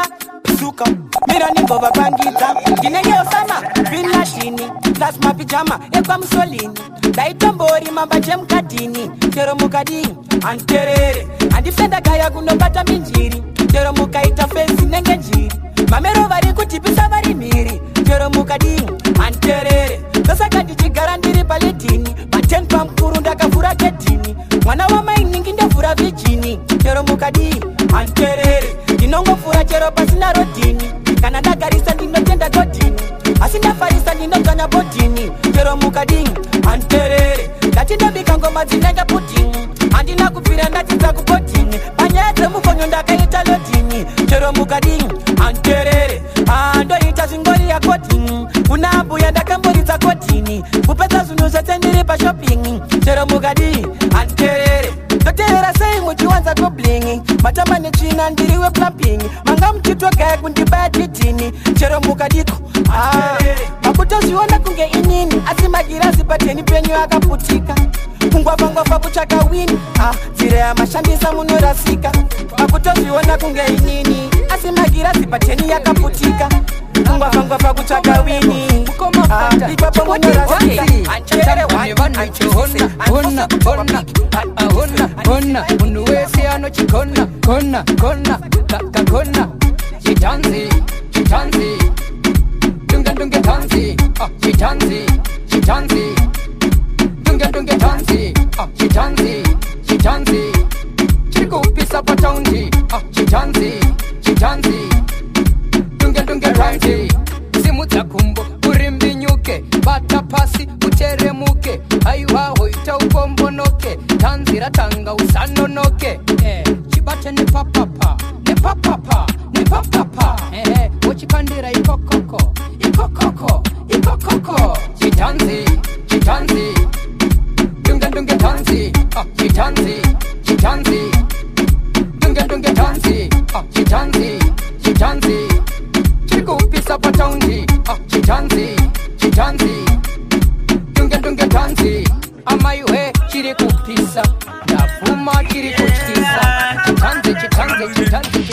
suka Mirani bova pangita Ginegeosama Vilashini Lasma pijama Eva msolini Daita mbori mabache mkatini Kero mukadini Anterere Andifenda gaya kunobata minjiri Kero mukaita fensi nenge jiri Mamero vari kutipisa vari miri Kero mukadini Anterere Sasa kati chigarandiri paletini Paten pa mkuru ndaka fura ketini Mwana wa mainingi ndafura vijini Kero mukadini Anterere Dinongo fura chero pasina rodini Kanada garisa dinotenda godini Asina farisa dinotanya botini Kero mukadini Anterere Latinda bikango mazinega putini Andina kupira natiza kupotini Panyete mufonyo ndaka italotini Kero mukadini Anterere Ando ita zingori ya kotini Unabu ya ndaka mboriza kotini Kupeta zunuza tendiri pa shopping Kero mukadini Anterere Dotera say muchiwanza go blingi Matama ni china ndiriwe plapping Manga mchitwa kaya kundibaya titini Chero mukadiko Makuto ziona kunge inini Asima girasi pateni penyo akaputika Kungwa fangwa fa kuchaka wini Zire ya mashambisa munorasika Makuto ziona kunge inini Asima girasi pateni akaputika Kungwa fangwa fa kuchaka wini Lipapo munorasika Anchere Honna, unuwesi ano chikonna, konna, kakonna. She tanzi, dunga tanzi, she tanzi, dunga tanzi, she tanzi, chikupisa pataundi, she tanzi, dunga tanzi, simu za kumbo, urimbi nyuke, bata pasi, uteremuke, aiwaho ita ubombonoke, tanzira tanga usanonoke, chibate ne papapa, ochikandira ikokoko, chitanzi, dunga tanzi, chitanzi, dunga tanzi, chitanzi, chikupisa pataundi, chitanzi, dunga tanzi, amaiwe chiri kupisa, ndafuma chiri kuchisa, chitanzi,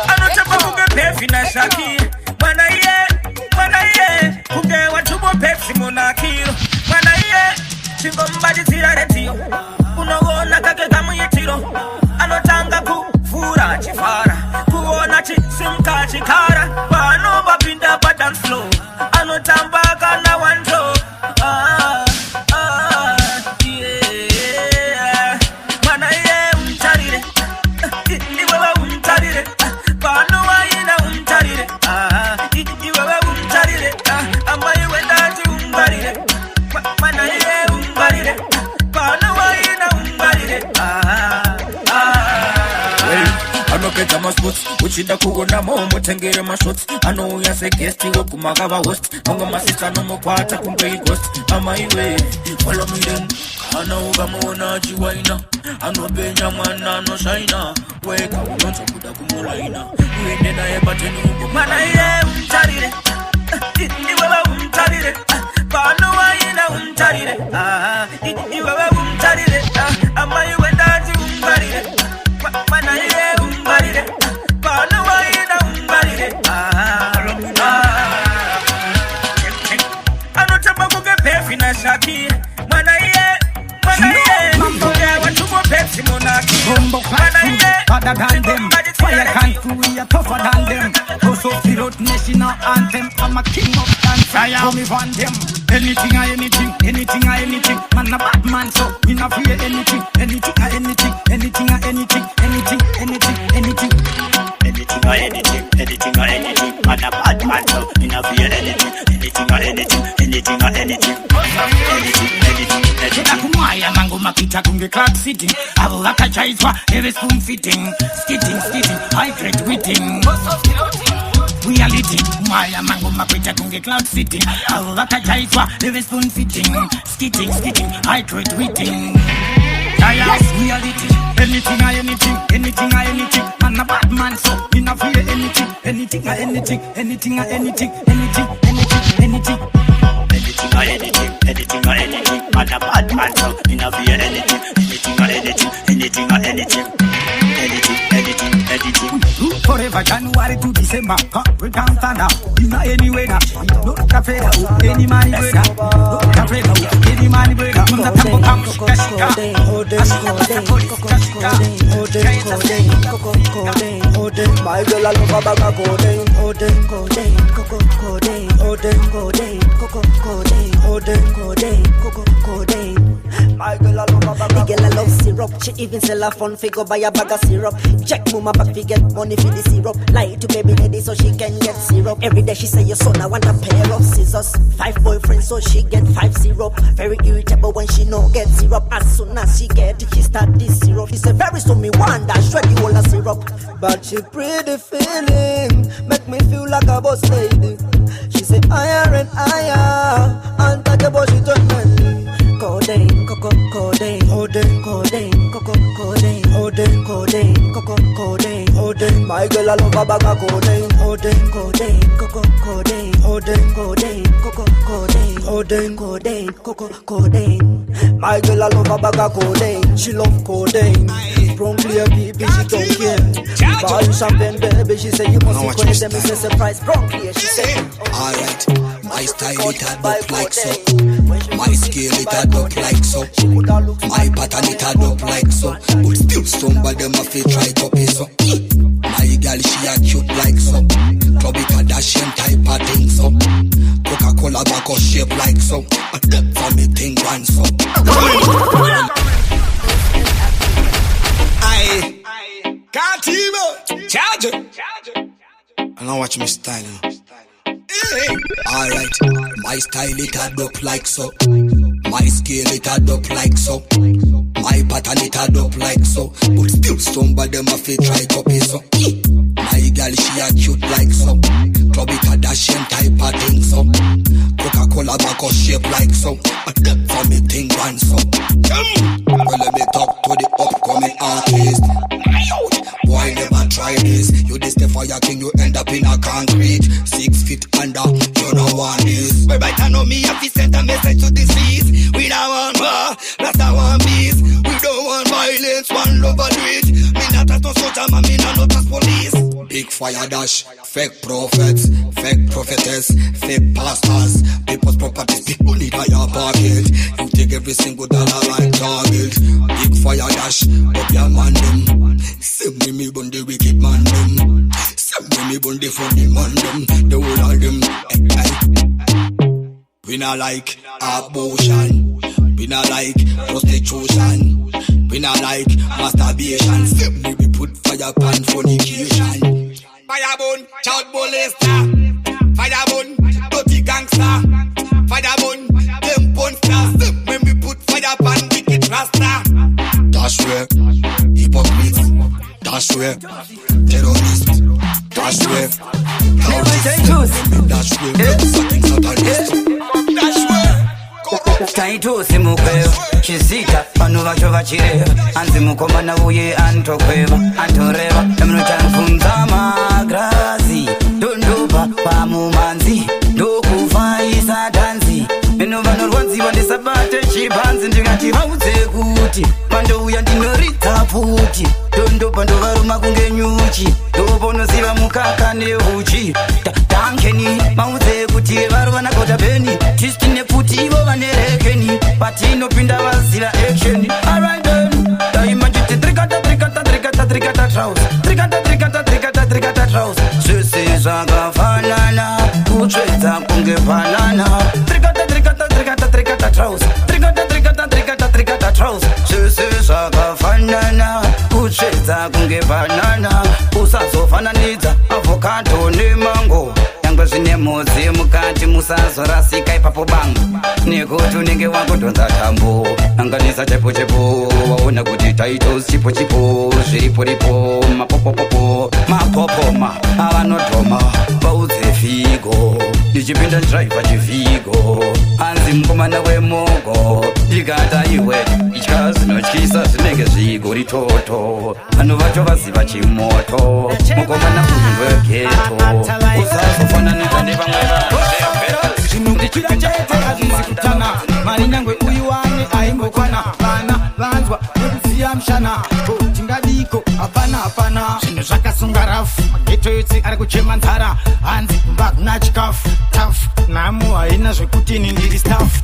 Anochapa kuge pefi na shakir Mwana ye Kuge watubo pepsi monakiro Mwana ye Chingo mbadi tira retio Unogona kake kamu yetiro Anotanga kufura chifara Kuona chisimka chikara Wano babinda button flow Anotamba kana wanjo yeah. Mwana ye umcharire Iwewe umcharire Pano wa ina umcharire Iwewe umcharire Ama iwe uchida kuona mo mutengere mashoti anouya segesti wekumaka host manga masista nomukwata kunge ghost amaiwe follow me then kana ukamona chiwaina anobenya mwana anoshaina weka unonzo kuda kumulaina uende naye pateni uko mana iye umtarire iwewe umtarire pano waina umtarire iwewe umtarire amaiwe ndati umtarire mana iye umtarire pano waina umtarire anotamba kuke pefi na Shakira mana iye watu mo Pepsi monaki mana iye Other than them, fire can't crew, we are tougher than them. Also without national anthem, I'm a king of dance. Fire me van them, anything or anything, anything or anything. Man a bad man, so we not fear anything, anything or anything, anything or anything, anything, anything, anything. Anything or anything, anything or anything. Man a bad man, so we not fear anything, anything or anything, anything or anything, anything, anything. Kumaya mango makita kunge clock sitting abo akachaizwa every spoon fitting skitting high grade witting reality kumaya mango makita kunge clock sitting abo akachaizwa every spoon fitting skitting high grade witting yes reality anything or anything anything or anything man a bad man so we not fear anything anything or anything anything or anything anything anything anything or anything, anything or anything. Man a bad man, so we not fear anything, anything or anything, anything or anything, anything. Forever January to December, we can't stand up. We not any weather, no afraid of any money weather, no afraid of any money weather. From the temple comes Kashika, my girl I love a bag of codeine, my girl I love a bag of the girl I love syrup, she even sell a fun figure buy a bag of syrup. Check mama back fi get money for the syrup. Lie to baby daddy so she can get syrup. Every day she say your son I want a pair of scissors. 5 boyfriends so she get 5 syrup. Very irritable when she no get syrup. As soon as she get it she start this syrup. She say very soon me want that shred the whole of syrup. but she pretty feeling make me feel like a boss lady. She say higher and higher, untouchable she turn me. Codeine, coco, codeine, codeine, codeine, coco, codeine, codeine, codeine, coco, codeine, codeine. My girl I love a bag of codeine, codeine, codeine, coco, codeine, codeine, codeine, coco, codeine, codeine, codeine, coco, codeine. My girl I love a bag of codeine, she love codeine. From clear baby she don't care. Buy you champagne baby she say you must see when them is a surprise. From clear she say. Alright, my style it a look like so. My scale it a look like so. My pattern it a look like so. But still somebody them a fit try copy so. My girl she a cute like so. Chloe Kardashian type of thing so. Coca-Cola back or shape like so. But that for me thing one so. Cartivo, charger. I don't watch me style. Alright, my style it add up like so. My scale it add up like so. My pattern it add up like so. But still somebody them a fit try copy so. My girl she a cute like so. Chloe Kardashian type of thing so. Coca-Cola back or shape like so. But that for me thing one so. Well let me talk to the upcoming artist. Boy never try this. You this the fire king, you end up in a concrete. 6 feet under, you don't want this. But right now me have to send a message to the seas. We don't want war, that's not one peace. We don't want violence, one love and do it. Me not as no soldier, man, me not as police. Big fire dash, fake prophets, fake prophetess, fake pastors. People's properties, people need a your pocket. You take every single dollar like target. Big fire dash, up your man them. Send me bun the wicked man them. Send me bun the funny man them. The whole of them. We not like abortion. We not like prostitution. We not like masturbation. Send me we put fire pan fornication. Fire bun, child molester. Fire bun, dirty gangster. Fire bun, them monsters. When we put fire pan wicked rasta. That's where hypocrites. Dash way, terrorist. Dash way, dash way, fucking satanist. Dash way. Taitusi mukweva chisita pano vacho vachireva anzi mukomana uye antokweva antoreva emino chanfunza magrazi dondopa pamumanzi ndokufaisa dhanzi mino vanorwanziwa ndisabate chibanzi ndingati vaudze kuti pandouya ndinoridza futi dondopa ndovaruma kunge nyuchi ndoponoziva mukaka neuchi tankeni maudze kuti varovanakota beni tisitine futi ivo vanerekeni patinopinda vaziva action alright then daimanjiti trikata traus trikata traus zvese zvakafanana kutsvedza kunge banana trikata traus trikata traus zvese zvakafanana kutsvedza kunge banana usazofananidza avocado nemango nyangwe zvine mhodzi mukati musazorasika ipapo bango nekuti unenge wangodonza tambo anganisa chepo waona kuti taitos chipo zviripo mapopopopo mapopoma avanodhoma vaudze figo ndichipinda driver chivigo anzi mukomana wemogo ndikata iwe itya zvinotyisa zvinenge zvigori toto vanhu vacho vaziva chimoto mukomana uyu ndwegeto usazofananidza nevamwe zvinokukira chete hazvisi kutana mari nyangwe uyu wane aimbokwana vana vanzwa nekuziya mushana tingadiko hapana zvinhu zvakasunga rafu mageto yose ari kuchema nzara hanzi kumba kuna chikafu tafu nhamu haina zvekuti ini ndiri stafu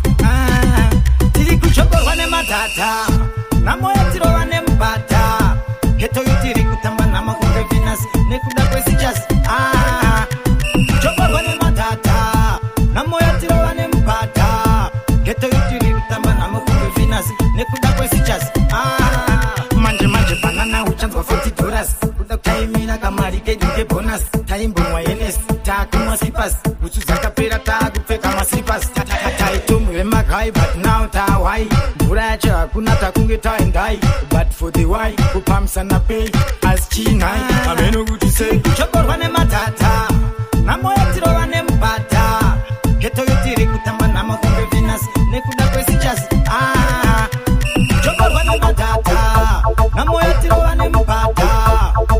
tiri kuchokorwa nemadhata nhamo yatirova nemubata geto yotiri kutamba nhama kunge venus nekuda kwesijas kuchokorwa nemadhata nhamo yatirova nemubata geto yotiri kutamba nhama kunge venus nekuda kwesijas manje banana uchanzwa $40 kuda kutaimira kamari kedu kebonus taimbomwa yenes takumwa slippers butsu dzakapera takupfeka maslippers taitomwe vemagai but now tawai mvura yacho hakuna takunge taendai but for the why kupamisana pei asi chinhai ameno kuti sei kuchokorwa nematata nhamo yatirova nemubata geto yotiri kutamba nhama kunge venus nekuda kwesijas kuchokorwa nematata nhamo yatirova nemubata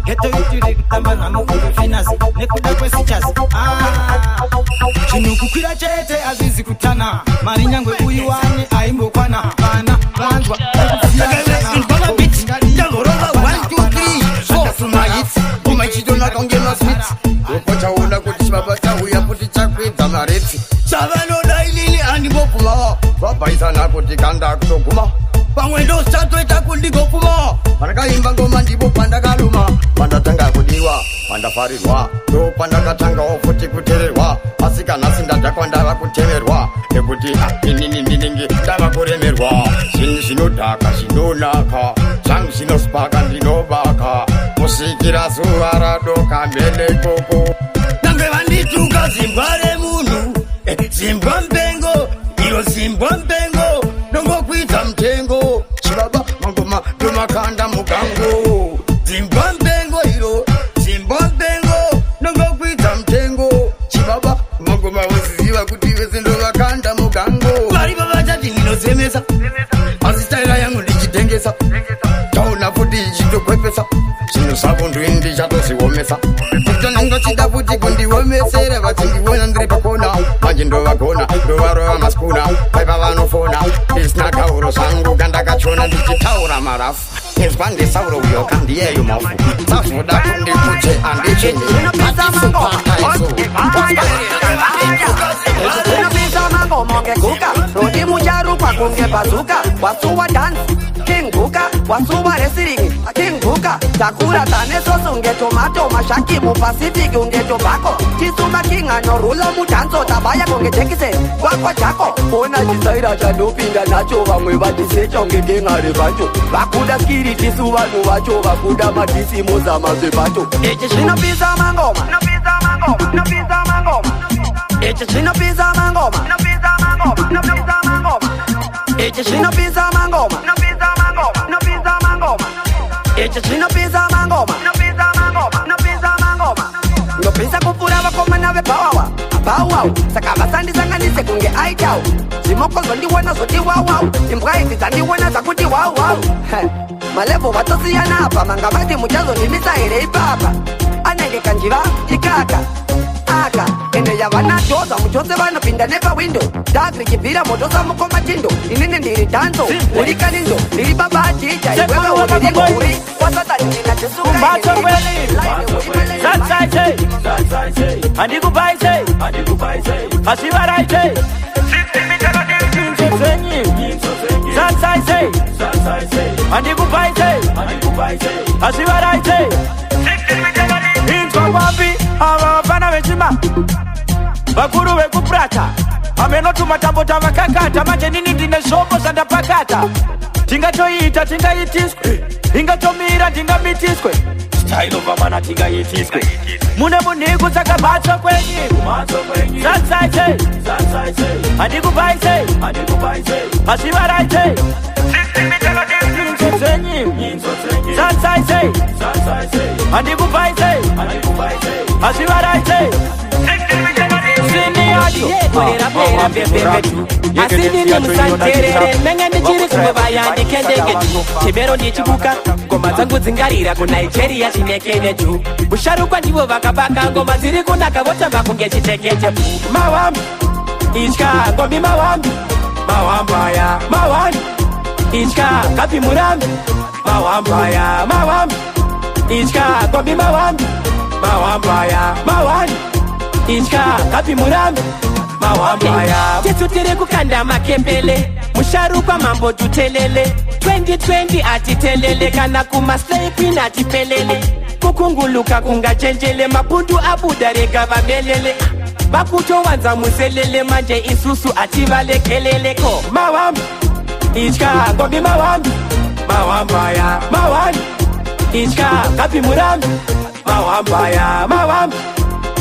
geto yotiri kutamba nhama kunge venus nekuda kwesijas zvinokukwira chete hazvizi kutana mari nyangwe uyu wane aimbokwana vana vanzwa upochaona kuti chibabata uya kuti chakwedza maretsi chavanoda inini handingopfuma vabhaisana kuti kanda kutoguma pamwe ndosatoita kundigopfuma pandakaimba ngoma ndipo pandakaluma pandatanga kudiwa pandafarirwa ndo pandakatangawo futi kuteererwa asi kanhasi ndadhakwa ndava kutemerwa nekuti inini ndinenge ndava kuremerwa zvinhu zvinodhaka zvinonaka zvangu zvinosipaka ndinobaka kusvikira zuva radoka mbele koko nange vandituka zimbwa remunhu zimbwa mpengo iro zimbwa mpengo nongokwidza mutengo chibaba mangoma ndomakanda mugango zimbwa mpengo iro zimbwa mpengo nongokwidza mutengo chibaba mangoma woziziva kuti vese ndovakanda mugango varivo vachati ndinozemesa asi staira yangu ndichitengesa taona futi ichitokwepesa zvinhu zvavo ndini ndichatozviomesa kutonangachida futi kundiomesere vachindiona ndiri pakona manje ndovagona ndovarova masikuna paipa vanofona ndisina tauro zvangu kandakachona ndichitaura marafu inzwa ndisauro uyo kandiyeyo mafu sazvoda kundikuche andichinapisa mangoma ngeguka roti mucharupa kunge bazuka wasuwa dance king buka wasuwa wrestling king buka takura tanesosi unge tomato mashaki mupacific unge tobacco tisuma king anorula mudanzo tabaya kunge jekisen kwakwa jako ona chisaira chandopinda nacho vamwe vatisecha unge dengare vacho vakuda skiri tisu vanhu vacho vakuda madhisi zamazve vacho ichi zvinopisa mangoma ichi zvinopisa mangoma ichi zvinopisa mangoma ichi zvinopisa mangoma bawau saka vasandisanganise kunge aitau zvimoko zvondiona zvoti wawau imbwa idzi dzandiona dzakuti wawau malevo vatosiyana apa manga vati muchazondimisa here ipapa anenge kanjiva ikaka aka ende yavanadhoza muchose vanopinda nepawindo dagri chibvira moto samukomatindo inini ndiri dhanzo uri kanindo ndiri baba adhija iweveuririmuri wasatanirina kumbatso kweli handikupaise hasivaraite handikupaise hasivaraite inzwa kwambi ava vafana vechima vakuru vekuprata amenotuma tambo tavakakata manje nini ndine zvombo zvandapakata tingatoita tingaitiswe ingatomira ndingamitiswe stailova mana tingaitiswe mune munhiku saka mhatso kwenyu zansaise handikupaise hasivaraite zansaise handikupaise hasivaraite korera pembetu asinini musanterere nenge ndichiri kumuvaya ndikendeketu chibero ndichibuka ngoma dzangu dzingarira kunigeria chinekenetu musharukwa ndivo vakabaka ngoma dziri kunaka votamba kunge chitekete mawambi itya ngombi mawambi mawambaya mawambi itya kapi murambi mawambaya mawambi itya ngombi mawambi mawambaya mawambi itya kapi murambi mawambaya titutiri kukanda makembele musharukwa mambo tutelele 2020 atitelele kana kumaslay queen atipelele kukunguluka kungajenjele mapundu abuda rega vamelele vakutowanza muselele manje isusu ativalekeleleko mawambi itya ngombi mawambi mawambaya mawambi itya kapi murambi mawambaya mawambi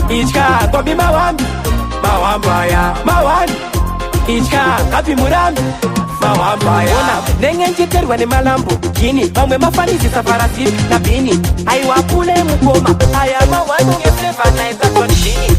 itya ngombi mawambi mawambaya mawambi itya kapi murambi mawambaya nenge njiterwa nemalambo kini vamwe mafanizisa farasi na bini aiwapule mukoma aya mawanu ngesevanaizatondini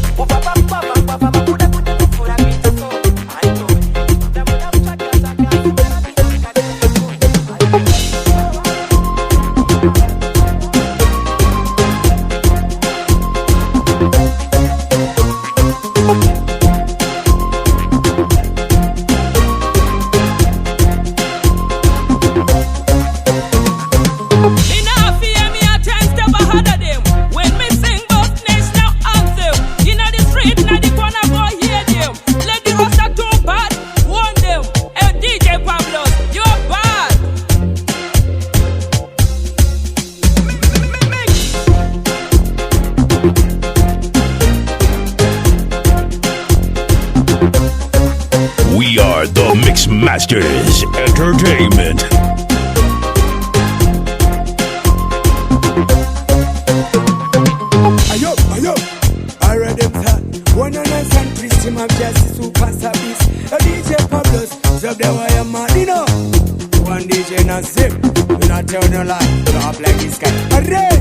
Masters Entertainment. Ayo, I read them that 100 Christian of Jazzy Super Service. A DJ Pablos, job the way I'm mad, you know. One DJ not zip, do not tell no lie, don't up like this guy. Hooray!